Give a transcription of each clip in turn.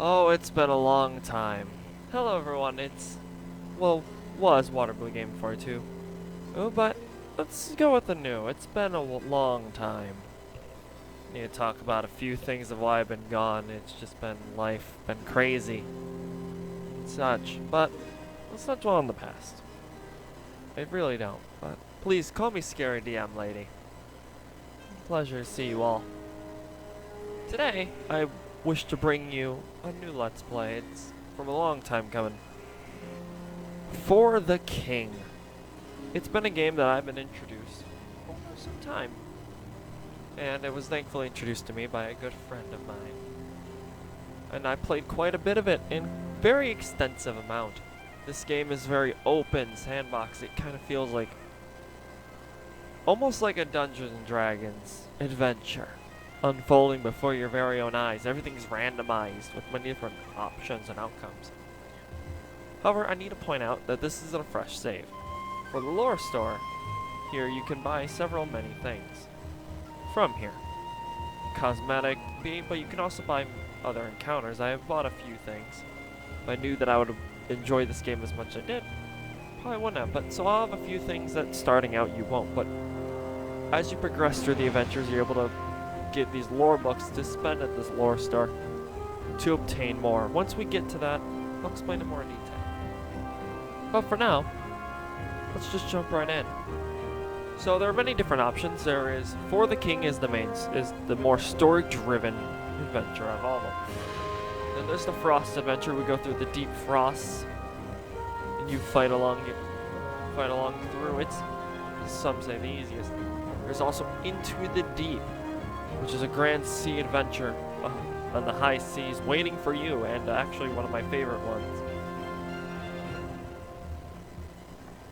Oh, it's been a long time. Hello everyone, was Water Blue Game 42. Oh, but let's go with the new. It's been a long time. Need to talk about a few things of why I've been gone. It's just been life, been crazy, and such. But let's not dwell on the past. I really don't, but please call me Scary DM Lady. Pleasure to see you all. Today, I wish to bring you a new Let's Play. It's from a long time coming. For the King. It's been a game that I've been introduced for some time. And it was thankfully introduced to me by a good friend of mine. And I played quite a bit of it in very extensive amount. This game is very open, sandbox. It kind of feels like almost like a Dungeons and Dragons adventure unfolding before your very own eyes. Everything's randomized with many different options and outcomes. However, I need to point out that this isn't a fresh save. For the lore store, here you can buy many things from here. Cosmetic, but you can also buy other encounters. I have bought a few things. If I knew that I would enjoy this game as much as I did, probably wouldn't have. But so I'll have a few things that starting out you won't. But as you progress through the adventures, you're able to get these lore books to spend at this lore store to obtain more. Once we get to that, I'll explain in more detail. But for now, let's just jump right in. So there are many different options. There is For the King is the more story-driven adventure of all of them. Then there's the Frost adventure. We go through the deep frosts, and you fight along through it. Some say the easiest. There's also Into the Deep, which is a grand sea adventure on the high seas waiting for you, and actually one of my favorite ones.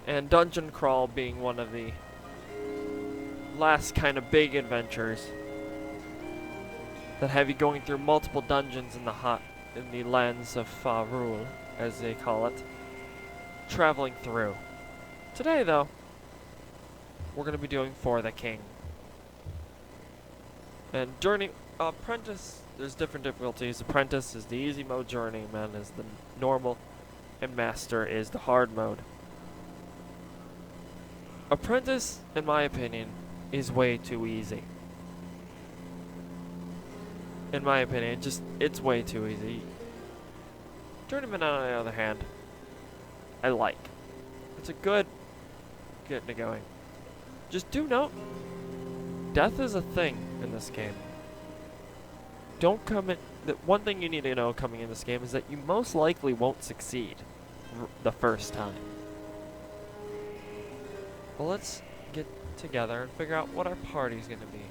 And Dungeon Crawl being one of the last kind of big adventures that have you going through multiple dungeons in the lands of Faerûn, as they call it, traveling through. Today, though, we're going to be doing For the King. And Journey Apprentice, there's different difficulties. Apprentice is the easy mode, Journeyman is the normal, and Master is the hard mode. Apprentice, in my opinion, is way too easy. In my opinion, it's way too easy. Journeyman, on the other hand, I like. It's a good getting it going. Just do note, death is a thing in this game. Don't come in. One thing you need to know coming in this game is that you most likely won't succeed the first time. Well, let's get together and figure out what our party's gonna be.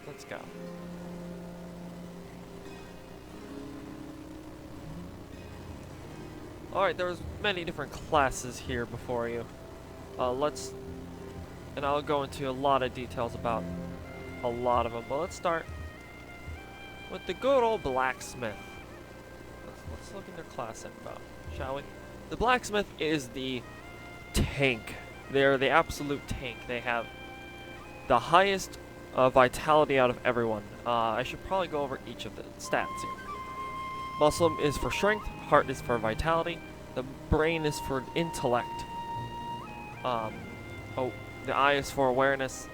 Let's go. Alright, there's many different classes here before you. And I'll go into a lot of details about a lot of them, but let's start with the good old blacksmith. Let's look at their class info, shall we? The blacksmith is the tank. They're the absolute tank. They have the highest vitality out of everyone. I should probably go over each of the stats here. Muscle is for strength, heart is for vitality, the brain is for intellect. The eye is for awareness,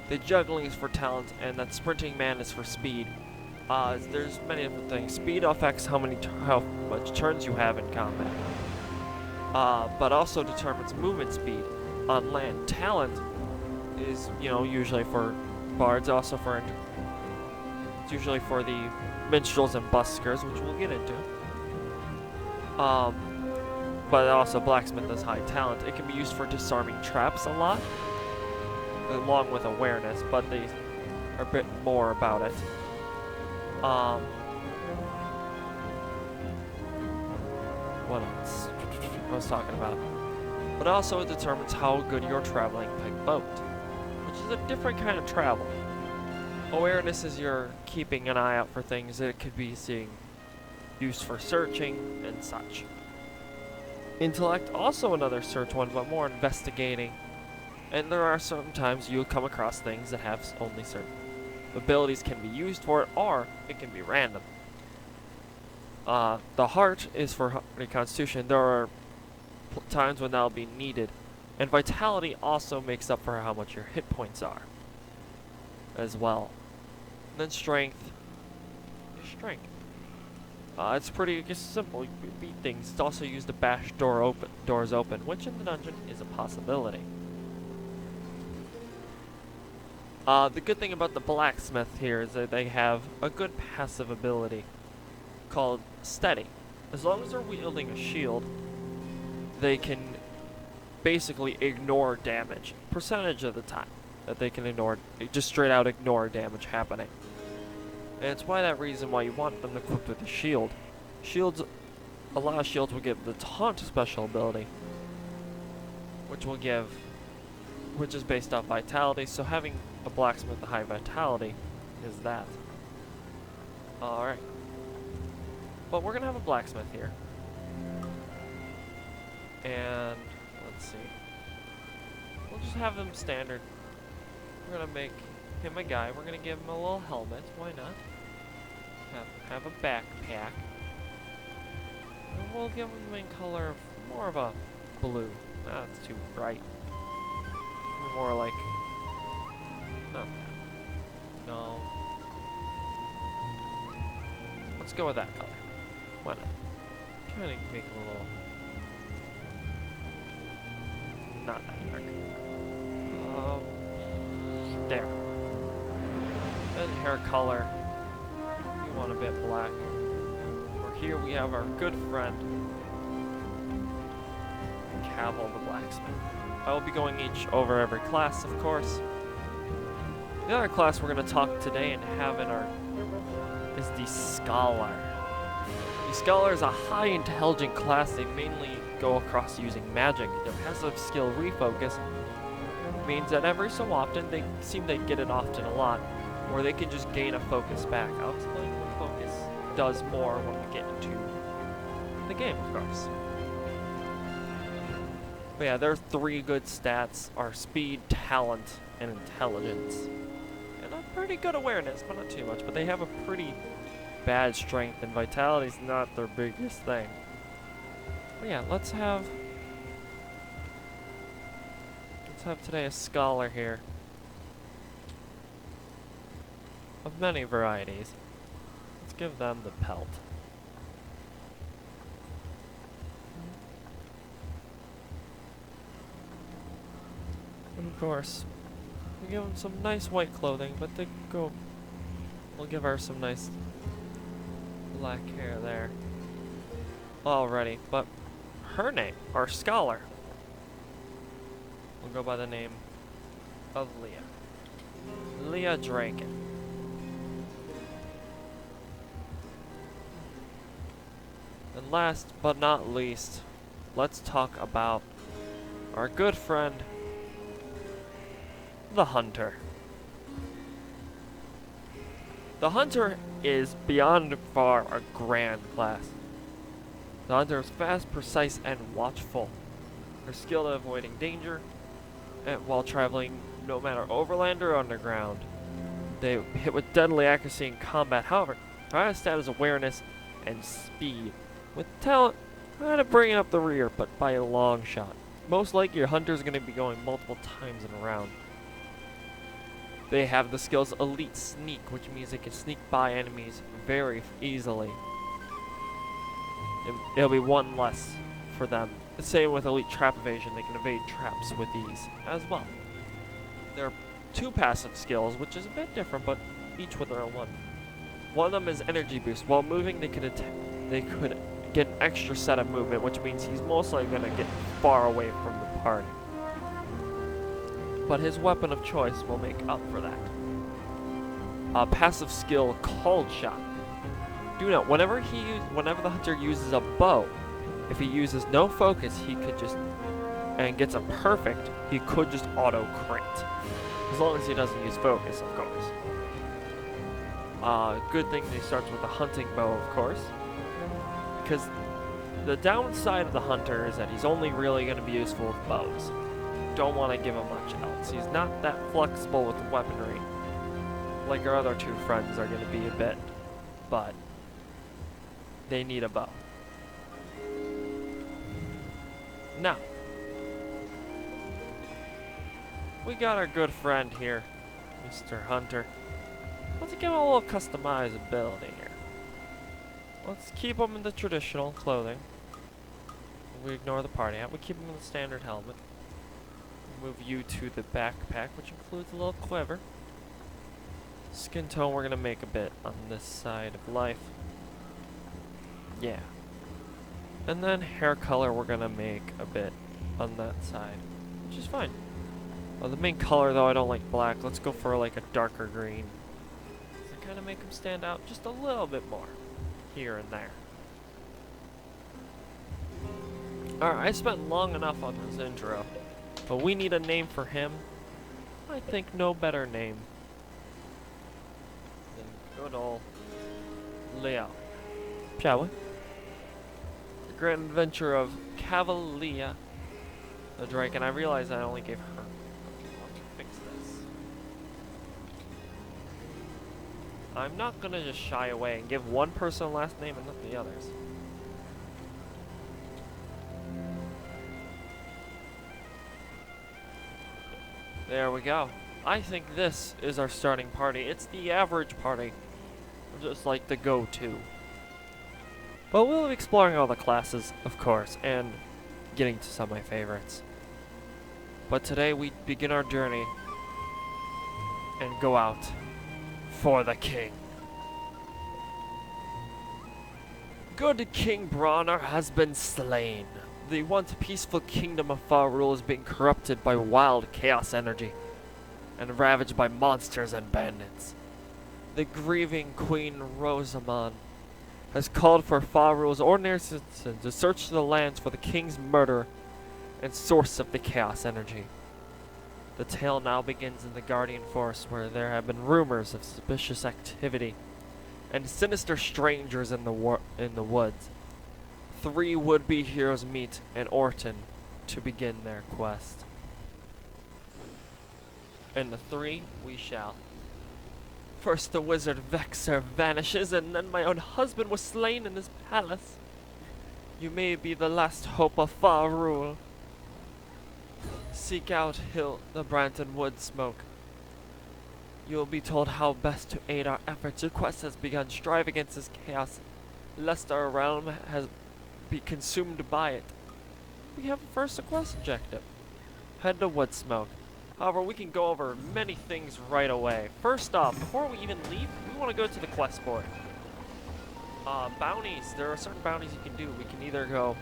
the juggling is for talent, and that sprinting man is for speed. There's many different things. Speed affects how much turns you have in combat. But also determines movement speed on land. Talent is, usually for bards, also it's usually for the minstrels and buskers, which we'll get into. But also blacksmith has high talent. It can be used for disarming traps a lot, along with awareness, but they are a bit more about it. What else? I was talking about. But also it determines how good you're traveling by boat, which is a different kind of travel. Awareness is you're keeping an eye out for things that it could be used for searching and such. Intellect, also another search one, but more investigating. And there are certain times you'll come across things that have only certain abilities can be used for it, or it can be random. The heart is for the constitution. There are times when that'll be needed. And vitality also makes up for how much your hit points are as well. And then strength. Strength. It's pretty just simple. You beat things. It's also used to bash doors open, which in the dungeon is a possibility. The good thing about the blacksmith here is that they have a good passive ability called Steady. As long as they're wielding a shield, they can basically ignore damage. Percentage of the time that they can ignore, just straight out ignore damage happening. And it's why that reason why you want them equipped with a shield. Shields, a lot of shields will give the taunt special ability, which is based off vitality. So having a blacksmith with high vitality is that. Alright. But we're gonna have a blacksmith here. And let's see. We'll just have him standard. We're gonna make him a guy. We're gonna give him a little helmet. Why not? Have a backpack. And we'll give him the main color of more of a blue. That's too bright. More like no. Let's go with that color. Why not? Trying to make a little not that dark. There. Then hair color. You want a bit black. For here we have our good friend Cavil the Blacksmith. I will be going over every class, of course. The other class we're going to talk today and have in our is the Scholar. The Scholar is a high intelligent class. They mainly go across using magic. Their passive skill Refocus means that every so often they seem to get it often a lot, or they can just gain a focus back. I'll explain what focus does more when we get into the game, of course. But yeah, their three good stats are speed, talent, and intelligence. And a pretty good awareness, but not too much. But they have a pretty bad strength, and vitality's not their biggest thing. But yeah, let's have today a Scholar here. Of many varieties. Let's give them the pelt. And of course, we give them some nice white clothing, but we'll give her some nice black hair there. Alrighty, but her name, our Scholar, will go by the name of Leah. Leah Draken. And last but not least, let's talk about our good friend, the Hunter. The Hunter is beyond far a grand class. The Hunter is fast, precise, and watchful. They're skilled at avoiding danger while traveling no matter overland or underground. They hit with deadly accuracy in combat. However, their highest stat is awareness and speed. With talent, kind of bringing up the rear, but by a long shot. Most likely your Hunter is going to be going multiple times in a round. They have the skills Elite Sneak, which means they can sneak by enemies very easily. It'll be one less for them. The same with Elite Trap Evasion, they can evade traps with ease as well. There are two passive skills, which is a bit different, but each with their own one. One of them is Energy Boost. While moving, they could get an extra set of movement, which means he's most likely going to get far away from the party. But his weapon of choice will make up for that. A passive skill, Cold Shot. Do note, whenever the Hunter uses a bow, if he uses no focus, he could just, and gets a perfect, he could just auto crit. As long as he doesn't use focus, of course. Good thing he starts with a hunting bow, of course. Because the downside of the Hunter is that he's only really going to be useful with bows. Don't want to give him much else. He's not that flexible with weaponry like our other two friends are going to be a bit. But they need a bow. Now, we got our good friend here, Mr. Hunter. Let's give him a little customizability here. Let's keep him in the traditional clothing. We ignore the party hat. We keep him in the standard helmet. Move you to the backpack, which includes a little quiver. Skin tone we're gonna make a bit on this side of life. Yeah. And then hair color we're gonna make a bit on that side, which is fine. The main color though, I don't like black. Let's go for like a darker green. To kind of make him stand out just a little bit more here and there. Alright, I spent long enough on this intro, but we need a name for him. I think no better name than good old Leo. Shall we? The Grand Adventure of Cavalia the Drake, and I realize I only gave her. Let me fix this. I'm not gonna just shy away and give one person a last name and not the others. There we go. I think this is our starting party. It's the average party. Just like the go-to. But we'll be exploring all the classes, of course, and getting to some of my favorites. But today we begin our journey and go out for the king. Good King Bronner has been slain. The once peaceful kingdom of Fahrul is being corrupted by wild chaos energy and ravaged by monsters and bandits. The grieving Queen Rosamond has called for Fahrul's ordinary citizens to search the lands for the king's murderer and source of the chaos energy. The tale now begins in the Guardian Forest, where there have been rumors of suspicious activity and sinister strangers in the woods. 3 would-be heroes meet in Orton to begin their quest. And the 3 we shall. First the wizard Vexer vanishes, and then my own husband was slain in his palace. You may be the last hope of Fahrul. Seek out the Branton Wood smoke. You will be told how best to aid our efforts. Your quest has begun. Strive against this chaos, lest our realm be consumed by it. We have first a quest objective. Head to Woodsmoke. However, we can go over many things right away. First off, before we even leave, we want to go to the quest board. Bounties. There are certain bounties you can do. We can either go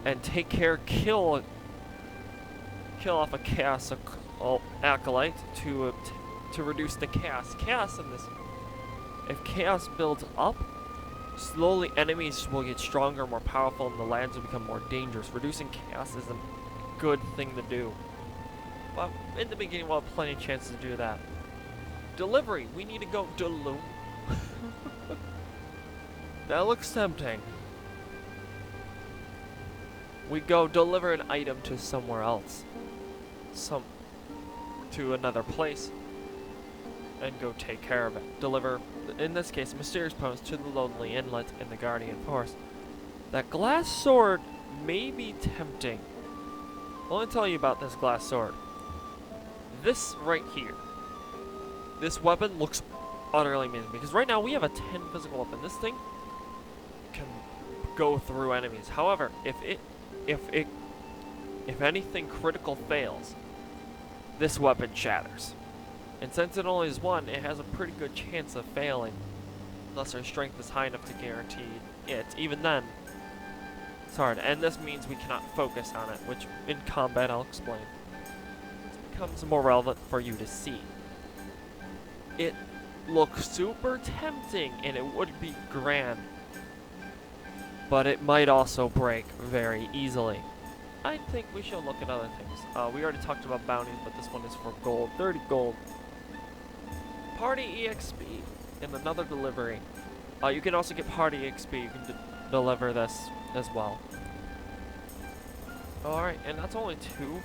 and kill off a chaos acolyte to reduce the chaos. Chaos in this. If chaos builds up, slowly enemies will get stronger, more powerful, and the lands will become more dangerous. Reducing chaos is a good thing to do. But in the beginning, we'll have plenty of chances to do that. Delivery. We need to go Duluth. That looks tempting. We go deliver an item to somewhere else. To another place. And go take care of it. Deliver, in this case, mysterious poems to the Lonely Inlet in the Guardian Forest. That glass sword may be tempting. Let me tell you about this glass sword. This right here. This weapon looks utterly amazing, because right now we have a 10 physical weapon. This thing can go through enemies. However, if anything critical fails, this weapon shatters. And since it only is 1, it has a pretty good chance of failing, unless our strength is high enough to guarantee it. Even then, it's hard. And this means we cannot focus on it, which in combat I'll explain. It becomes more relevant for you to see. It looks super tempting, and it would be grand, but it might also break very easily. I think we should look at other things. We already talked about bounties, but this one is for gold. 30 gold. Party EXP and another delivery. You can also get party EXP. You can deliver this as well. Alright, and that's only 2.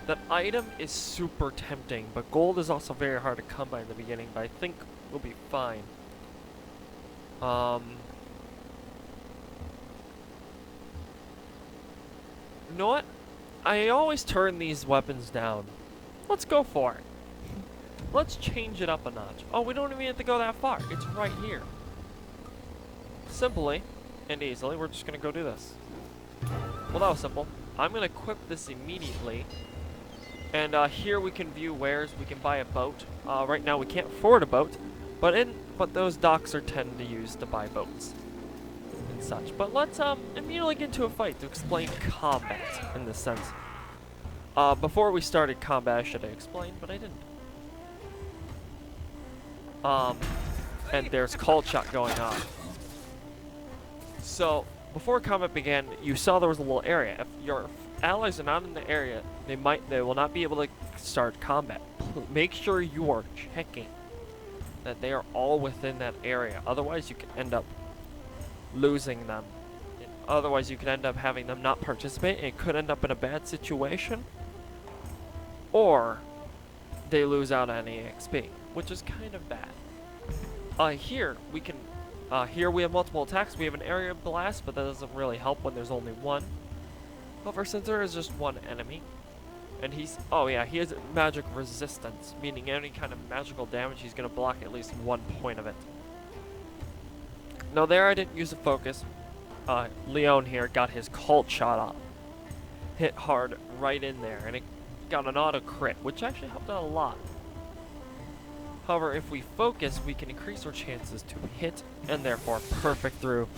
That item is super tempting, but gold is also very hard to come by in the beginning, but I think we'll be fine. You know what? I always turn these weapons down. Let's go for it. Let's change it up a notch. Oh, we don't even have to go that far. It's right here. Simply and easily, we're just gonna go do this. Well, that was simple. I'm gonna equip this immediately. And here we can view wares. We can buy a boat. Right now we can't afford a boat, but those docks are tend to use to buy boats and such. But let's immediately get into a fight to explain combat in this sense. Before we started combat, I should have explained, but I didn't. And there's cold shot going on. So before combat began, you saw there was a little area. If your allies are not in the area, they will not be able to start combat. Make sure you are checking that they are all within that area. Otherwise, you can end up losing them. Otherwise, you could end up having them not participate, and it could end up in a bad situation. Or they lose out on EXP, which is kind of bad. Here we have multiple attacks. We have an area blast, but that doesn't really help when there's only one. However, since there is just one enemy, and he has magic resistance, meaning any kind of magical damage, he's gonna block at least 1 point of it. Now there I didn't use a focus. Leon here got his cult shot off. Hit hard right in there, and it got an auto crit, which actually helped out a lot. However, if we focus, we can increase our chances to hit, and therefore perfect through.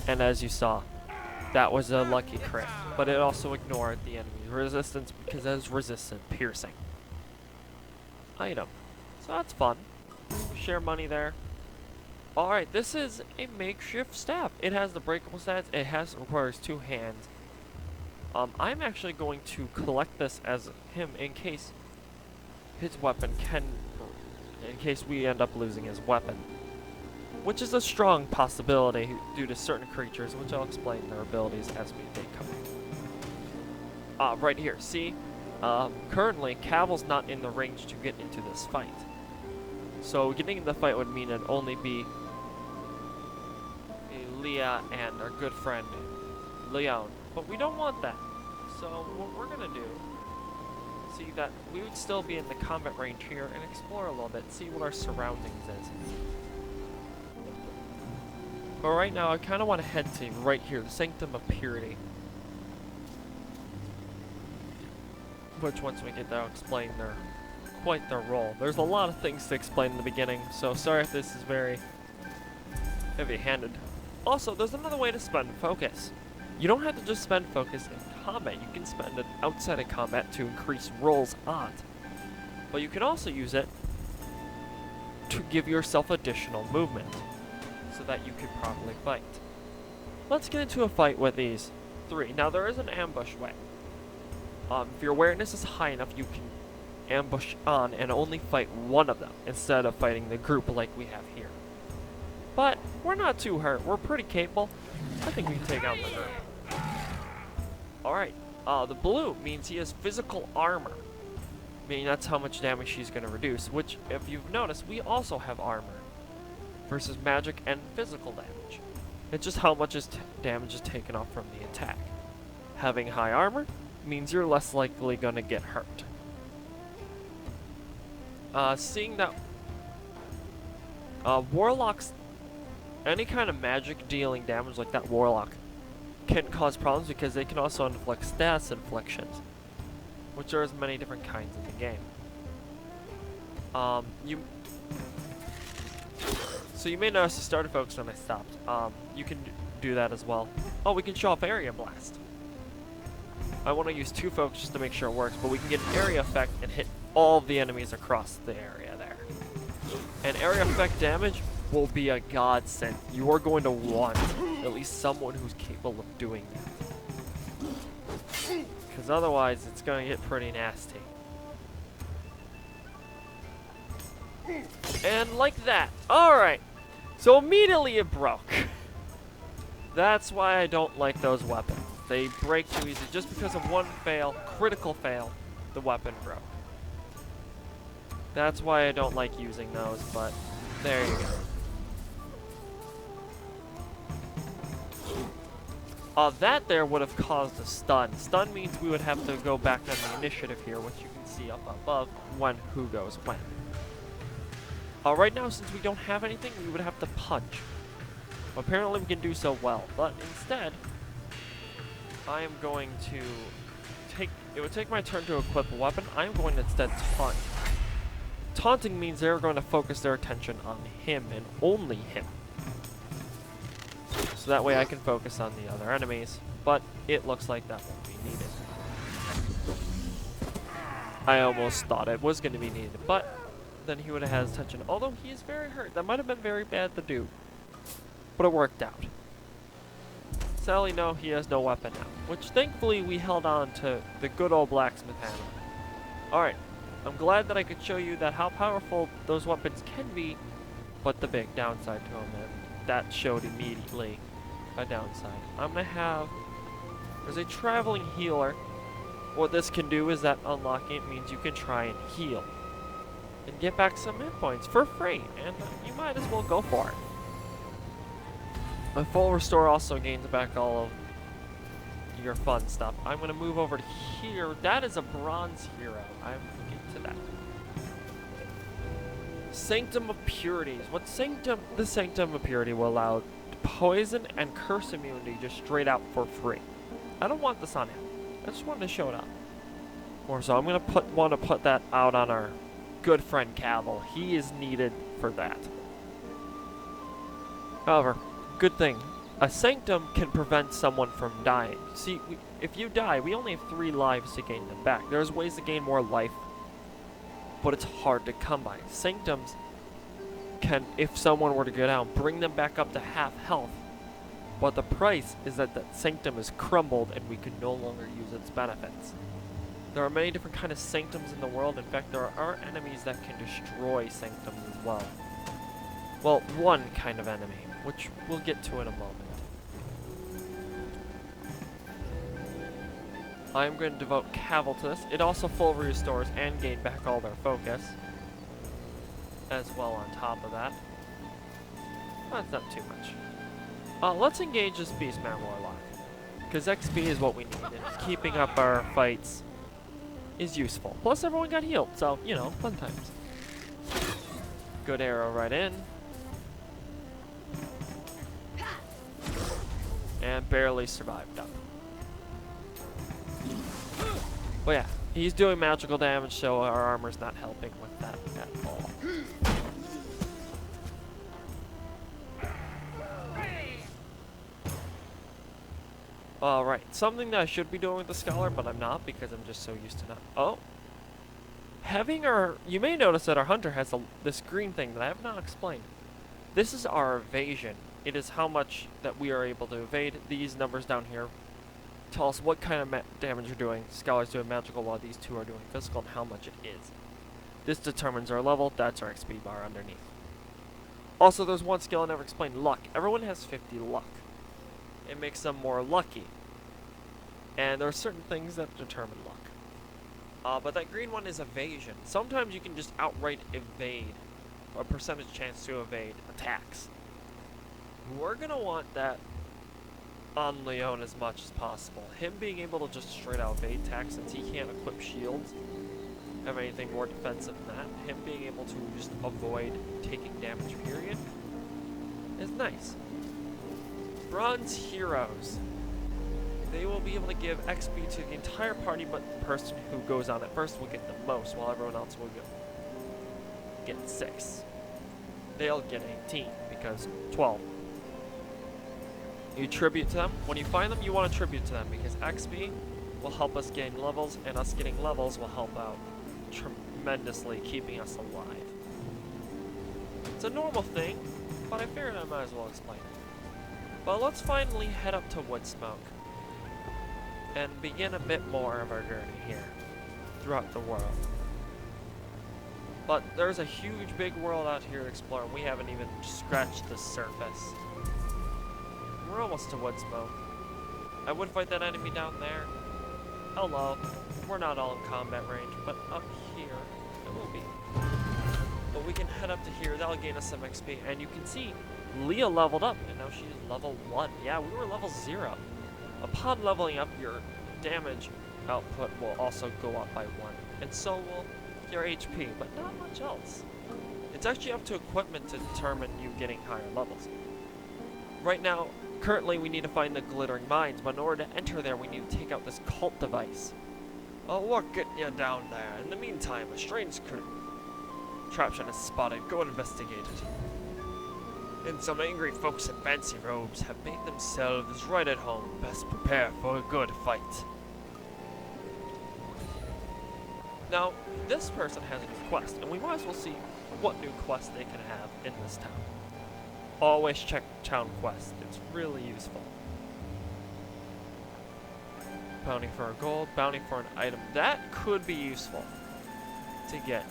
And as you saw, that was a lucky crit, but it also ignored the enemy's resistance because it is resistant piercing. Item. So that's fun. Share money there. Alright, this is a makeshift staff. It has the breakable stats. It requires 2 hands. I'm actually going to collect this as him in case we end up losing his weapon. Which is a strong possibility due to certain creatures, which I'll explain their abilities as they come. Right here, see? Currently, Caval's not in the range to get into this fight. So getting in the fight would mean it'd only be Leah and our good friend, Leon. But we don't want that. So what we're gonna do, see that we would still be in the combat range here and explore a little bit, see what our surroundings is. But right now, I kind of want to head to right here, the Sanctum of Purity. Which, once we get there, I'll explain quite their role. There's a lot of things to explain in the beginning, so sorry if this is very heavy-handed. Also, there's another way to spend focus. You don't have to just spend focus in combat. You can spend it outside of combat to increase rolls on. But you can also use it to give yourself additional movement, so that you can properly fight. Let's get into a fight with these 3. Now there is an ambush way. If your awareness is high enough, you can ambush on and only fight one of them instead of fighting the group like we have here. But we're not too hurt. We're pretty capable. I think we can take out the group. Alright, the blue means he has physical armor, meaning that's how much damage he's going to reduce, which, if you've noticed, we also have armor versus magic and physical damage. It's just how much damage is taken off from the attack. Having high armor means you're less likely gonna get hurt. Seeing that warlocks, any kind of magic dealing damage like that warlock can cause problems because they can also inflict status inflictions, which there is many different kinds in the game. So you may notice I started focus and I stopped. You can do that as well. Oh, we can show off area blast. I want to use 2 focus just to make sure it works, but we can get an area effect and hit all the enemies across the area there. And area effect damage will be a godsend. You are going to want at least someone who's capable of doing that, because otherwise it's going to get pretty nasty. And like that. Alright. So immediately it broke. That's why I don't like those weapons. They break too easy. Just because of one fail, critical fail, the weapon broke. That's why I don't like using those, but there you go. That there would have caused a stun. Stun means we would have to go back on the initiative here, which you can see up above when who goes when. Right now, since we don't have anything, we would have to punch. Apparently we can do so well, but instead, I am going to it would take my turn to equip a weapon. I'm going to instead taunt. Taunting means they're going to focus their attention on him and only him. So that way I can focus on the other enemies, but it looks like that won't be needed. I almost thought it was going to be needed, but then he would have had his attention. Although he is very hurt. That might have been very bad to do, but it worked out. Sadly, no, he has no weapon now, which thankfully we held on to the good old blacksmith hammer. Alright, I'm glad that I could show you that how powerful those weapons can be, but the big downside to them, and that showed immediately a downside. I'm going to have, there's a traveling healer. What this can do is that unlocking it means you can try and heal and get back some hit points for free, and you might as well go for it. A full restore also gains back all of your fun stuff. I'm going to move over to here. That is a bronze hero. I'm going to get to that. Sanctum of Purities. The Sanctum of Purity will allow poison and curse immunity just straight out for free. I don't want this on him. I just wanted to show it up. Or so I'm going to want to put that out on our good friend Cavil. He is needed for that. However, good thing. A Sanctum can prevent someone from dying. See, if you die, we only have 3 lives to gain them back. There's ways to gain more life, but it's hard to come by. Sanctums can, if someone were to go down, bring them back up to half health. But the price is that the Sanctum is crumbled and we can no longer use its benefits. There are many different kind of Sanctums in the world. In fact, there are enemies that can destroy Sanctums as well. Well, one kind of enemy, which we'll get to in a moment. I'm going to devote Cavil to this. It also full restores and gain back all their focus. As well on top of that. That's not too much. Let's engage this Beastman Warlock. Because XP is what we need, and keeping up our fights is useful. Plus everyone got healed, so, you know, fun times. Good arrow right in. And barely survived up. Well, yeah, he's doing magical damage, so our armor's not helping with that at all. Alright, something that I should be doing with the Scholar, but I'm not because I'm just so used to not. Oh! Having our. You may notice that our Hunter has this green thing that I have not explained. This is our evasion. It is how much that we are able to evade. These numbers down here tell us what kind of damage you're doing. Scholar's doing magical while these two are doing physical and how much it is. This determines our level. That's our XP bar underneath. Also, there's one skill I never explained, luck. Everyone has 50 luck. It makes them more lucky. And there are certain things that determine luck. But that green one is evasion. Sometimes you can just outright evade, or a percentage chance to evade attacks. We're going to want that on Leon as much as possible. Him being able to just straight out evade attacks, since he can't equip shields, have anything more defensive than that. Him being able to just avoid taking damage, period, is nice. Bronze Heroes. They will be able to give XP to the entire party, but the person who goes on it first will get the most, while everyone else will get 6. They'll get 18, because 12. You tribute to them. When you find them, you want to tribute to them, because XP will help us gain levels, and us getting levels will help out tremendously, keeping us alive. It's a normal thing, but I figured I might as well explain it. But let's finally head up to Woodsmoke and begin a bit more of our journey here throughout the world. But there's a huge big world out here to explore, and we haven't even scratched the surface. We're almost to Woodsmoke. I would fight that enemy down there. Hello. We're not all in combat range, but up here it will be. But we can head up to here. That'll gain us some XP, and you can see Leah leveled up, and now she's level 1. Yeah, we were level 0. Upon leveling up, your damage output will also go up by 1, and so will your HP, but not much else. It's actually up to equipment to determine you getting higher levels. Right now, currently we need to find the Glittering Mines, but in order to enter there, we need to take out this cult device. Oh, what getting you down there? In the meantime, a strange contraption is spotted. Go and investigate it. And some angry folks in fancy robes have made themselves right at home. Best prepare for a good fight. Now, this person has a new quest, and we might as well see what new quest they can have in this town. Always check town quest. It's really useful. Bounty for a gold, bounty for an item. That could be useful to get.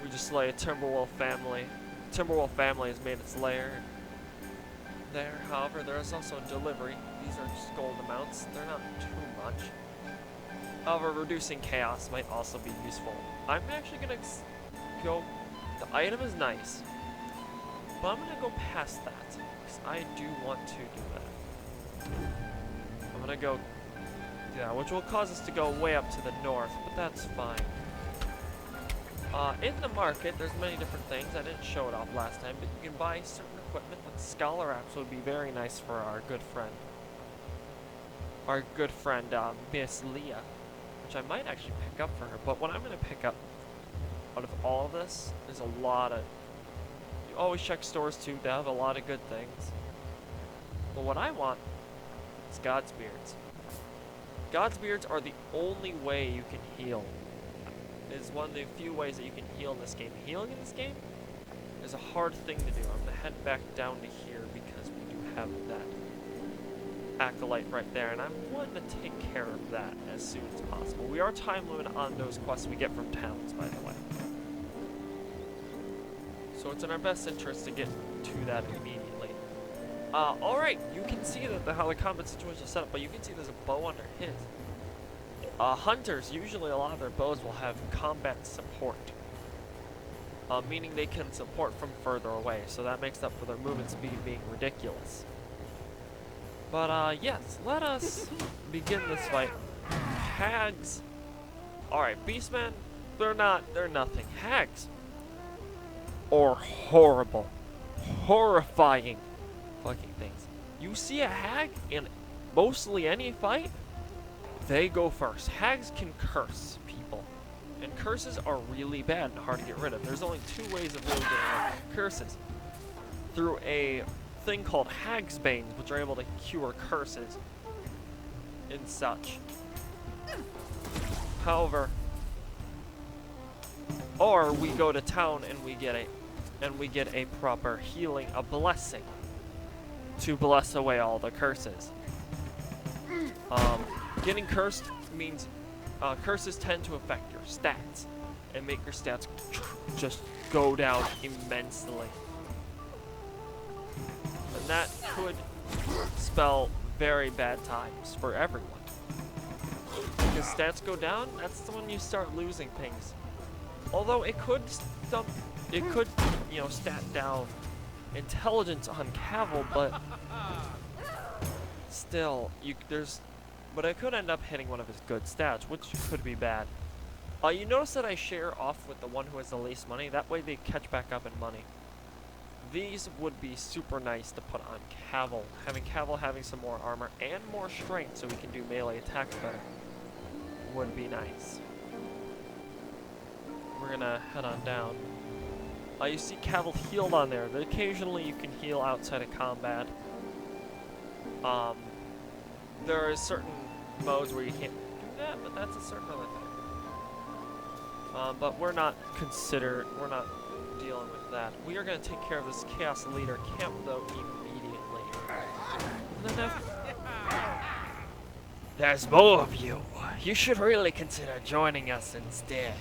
We just slay a Timberwolf family. Timberwolf family has made its lair there. However, there is also a delivery. These are just gold amounts. They're not too much. However, reducing chaos might also be useful. I'm actually gonna go. The item is nice, but I'm gonna go past that because I do want to do that. I'm gonna go. Yeah, which will cause us to go way up to the north, but that's fine. In the market, there's many different things. I didn't show it off last time, but you can buy certain equipment. Like Scholar Apps would be very nice for our good friend. Miss Leah, which I might actually pick up for her. But what I'm going to pick up out of all of this is a lot of... You always check stores too. They have a lot of good things. But what I want is Godsbeards. Godsbeards are the only way you can heal. It's one of the few ways that you can heal in this game. Healing in this game is a hard thing to do. I'm going to head back down to here because we do have that acolyte right there, and I'm wanting to take care of that as soon as possible. We are time limited on those quests we get from towns, by the way. So it's in our best interest to get to that immediately. Alright, you can see that how the combat situation is set up, but you can see there's a bow under his. Hunters, usually a lot of their bows will have combat support. Meaning they can support from further away, so that makes up for their movement speed being ridiculous. But, yes, let us begin this fight. Hags. Alright, Beastmen, they're nothing. Hags are horrible, horrifying fucking things. You see a hag in mostly any fight, they go first. Hags can curse people, and curses are really bad and hard to get rid of. There's only 2 ways of really getting rid of curses. Through a thing called Hag's Bane, which are able to cure curses and such. However, or we go to town and we get a proper healing, a blessing, to bless away all the curses. Getting cursed means curses tend to affect your stats and make your stats just go down immensely. And that could spell very bad times for everyone. Because stats go down, that's when you start losing things. Although it could stat down intelligence on Cavil, but still, but it could end up hitting one of his good stats, which could be bad. You notice that I share off with the one who has the least money. That way they catch back up in money. These would be super nice to put on Cavil. Having some more armor and more strength so we can do melee attacks better would be nice. We're gonna head on down. You see Cavil healed on there. Occasionally you can heal outside of combat. There are certain modes where you can't do that, but that's a certain other thing. But we're not dealing with that. We are going to take care of this Chaos Leader camp, though, immediately. And then there's more of you. You should really consider joining us instead.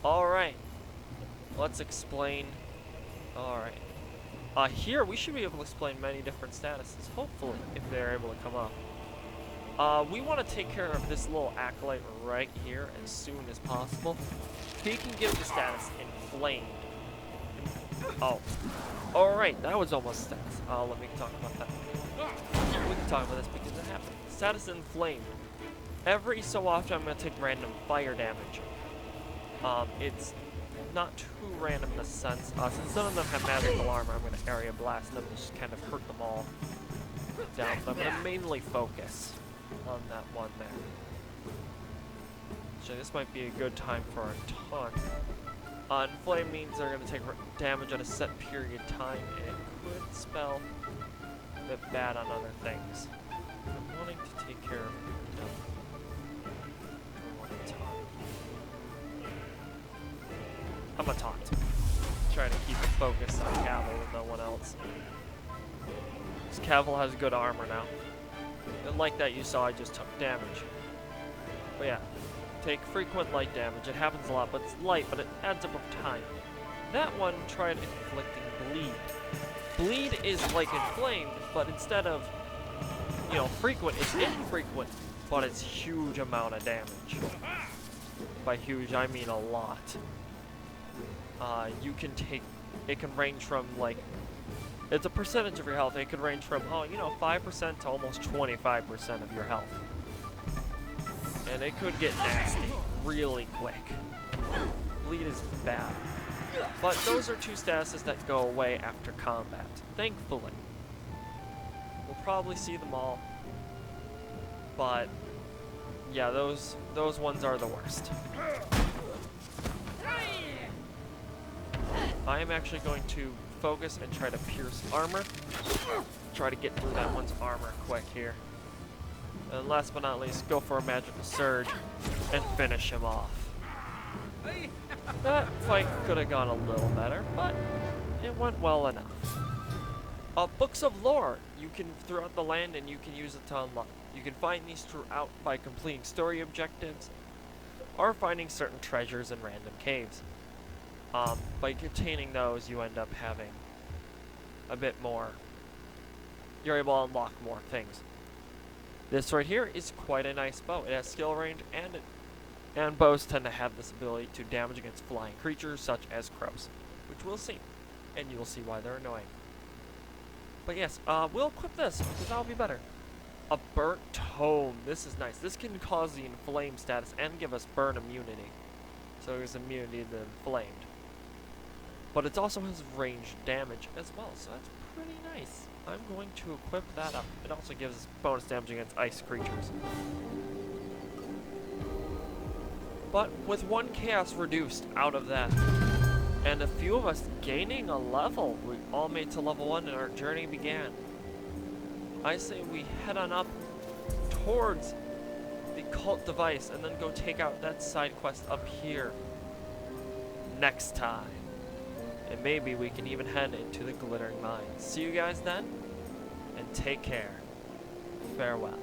Alright. Let's explain. Alright. Here, we should be able to explain many different statuses, hopefully, if they're able to come up. We want to take care of this little acolyte right here as soon as possible. He can give the status Inflamed. Oh. Alright, that was almost status. Let me talk about that. We can talk about this because it happened. Status Inflamed. Every so often I'm going to take random fire damage. It's not too random in a sense. Since none of them have magical armor, I'm going to area blast them and just kind of hurt them all down. But I'm going to mainly focus on that one there. So this might be a good time for a taunt. Inflame means they're going to take damage at a set period of time, and it could spell a bit bad on other things. I'm wanting to take care of them. I'm a taunt. Trying to keep it focused on Cavil and no one else. Because Cavil has good armor now. And like that you saw, I just took damage. But yeah, take frequent light damage. It happens a lot, but it's light, but it adds up over time. That one tried inflicting bleed. Bleed is like inflamed, but instead of, you know, frequent, it's infrequent, but it's huge amount of damage. By huge, I mean a lot. You can take, it can range from like, it's a percentage of your health. It could range from, 5% to almost 25% of your health. And it could get nasty really quick. Bleed is bad. But those are two statuses that go away after combat, thankfully. We'll probably see them all. But yeah, those ones are the worst. I am actually going to focus and try to pierce armor. Try to get through that one's armor quick here. And last but not least, go for a magical surge and finish him off. That fight could have gone a little better, but it went well enough. Books of lore. You can throughout the land and you can use it to unlock. You can find these throughout by completing story objectives or finding certain treasures in random caves. By obtaining those, you end up having a bit more. You're able to unlock more things. This right here is quite a nice bow. It has skill range, and bows tend to have this ability to damage against flying creatures such as crows, which we'll see, and you'll see why they're annoying. But yes, we'll equip this because that'll be better. A burnt tome. This is nice. This can cause the inflamed status and give us burn immunity. So there's immunity to inflamed. But it also has ranged damage as well, so that's pretty nice. I'm going to equip that up. It also gives us bonus damage against ice creatures. But with one chaos reduced out of that, and a few of us gaining a level, we all made to level 1 and our journey began. I say we head on up towards the cult device and then go take out that side quest up here next time. And maybe we can even head into the Glittering Mines. See you guys then, and take care. Farewell.